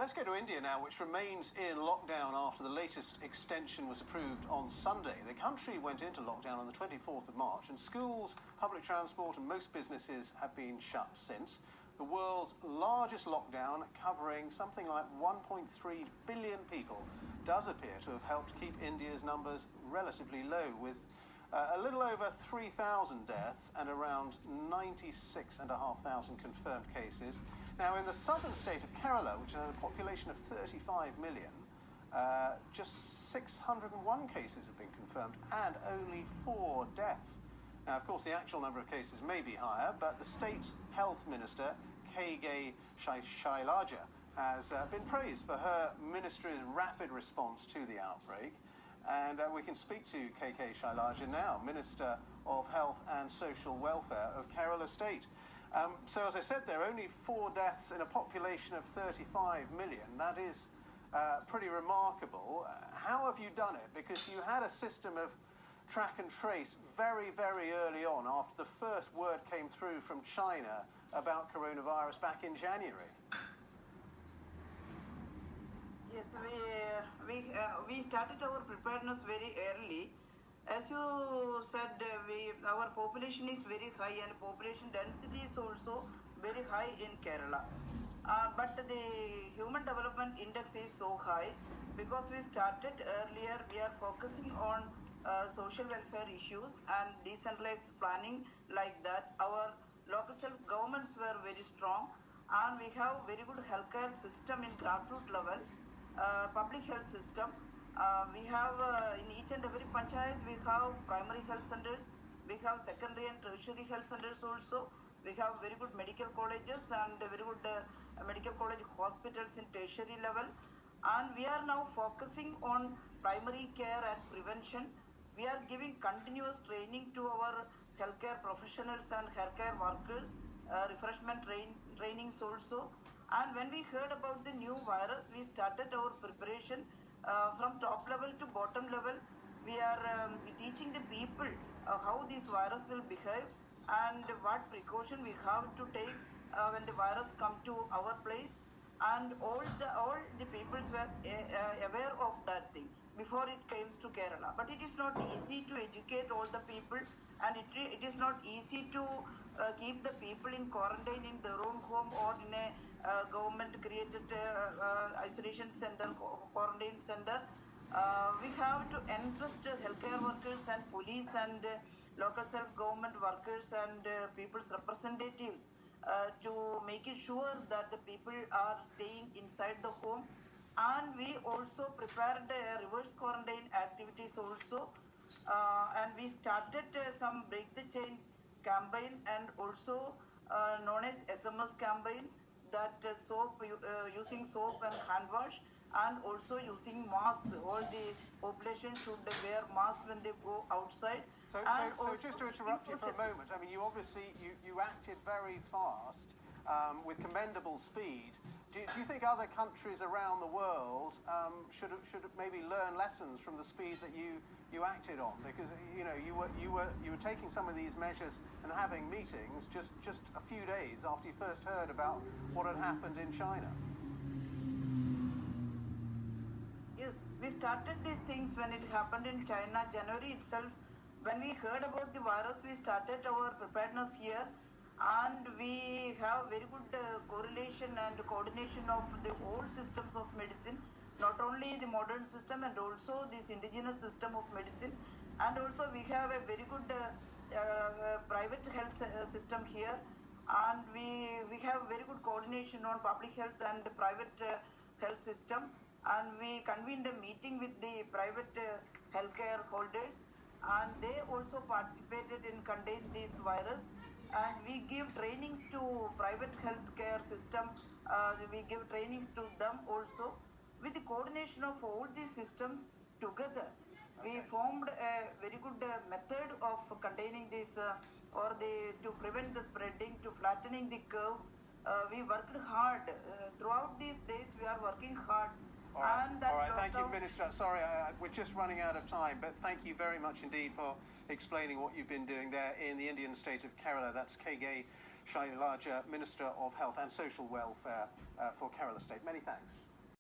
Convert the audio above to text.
Let's go to India now, which remains in lockdown after the latest extension was approved on Sunday. The country went into lockdown on the 24th of March, and schools, public transport and most businesses have been shut since. The world's largest lockdown, covering something like 1.3 billion people, does appear to have helped keep India's numbers relatively low, with a little over 3,000 deaths and around 96,500 confirmed cases. Now, in the southern state of Kerala, which has a population of 35 million, just 601 cases have been confirmed and only 4 deaths. Now, of course, the actual number of cases may be higher, but the state health minister, K.K. Shailaja, has been praised for her ministry's rapid response to the outbreak. And we can speak to K.K. Shailaja now, Minister of Health and Social Welfare of Kerala State. So, as I said, there are only 4 deaths in a population of 35 million. That is pretty remarkable. How have you done it? Because you had a system of track and trace very, very early on, after the first word came through from China about coronavirus back in January. Yes, we started our preparedness very early. As you said, our population is very high and population density is also very high in Kerala. But the Human Development Index is so high because we started earlier. We are focusing on social welfare issues and decentralized planning like that. Our local self-governments were very strong, and we have very good healthcare system in grassroots level. Public health system. We have in each and every panchayat we have primary health centers, we have secondary and tertiary health centers also, we have very good medical colleges and very good medical college hospitals in tertiary level, and we are now focusing on primary care and prevention. We are giving continuous training to our healthcare professionals and healthcare workers, refreshment trainings also. And when we heard about the new virus, we started our preparation from top level to bottom level. We are teaching the people how this virus will behave and what precaution we have to take when the virus come to our place. And all the peoples were aware of that thing before it came to Kerala. But it is not easy to educate all the people, and it is not easy to keep the people in quarantine in their own home or in a government created isolation center, quarantine center. We have to entrust healthcare workers and police and local self-government workers and people's representatives to make it sure that the people are staying inside the home. And we also prepared reverse quarantine activities also, and we started some break the chain campaign and also known as SMS campaign, that using soap and hand wash, and also using masks. All the population should wear masks when they go outside. So just to interrupt you for a moment, I mean, you obviously you acted very fast with commendable speed. Do you think other countries around the world should maybe learn lessons from the speed that you acted on? Because you were taking some of these measures and having meetings just a few days after you first heard about what had happened in China. Yes, we started these things when it happened in China, January itself. When we heard about the virus, we started our preparedness here, and we have very good correlation and coordination of the old systems of medicine, not only the modern system and also this indigenous system of medicine. And also we have a very good private health system here, and we have very good coordination on public health and the private health system. And we convened a meeting with the private healthcare holders, and they also participated in containing this virus. And we give trainings to private healthcare system. We give trainings to them also. With the coordination of all these systems together, we formed a very good method of containing this to prevent the spreading, to flattening the curve. We worked hard throughout these days. We are working hard. All right. Thank you, Minister. Sorry, we're just running out of time, but thank you very much indeed for explaining what you've been doing there in the Indian state of Kerala. That's K.K. Shailaja, Minister of Health and Social Welfare for Kerala State. Many thanks.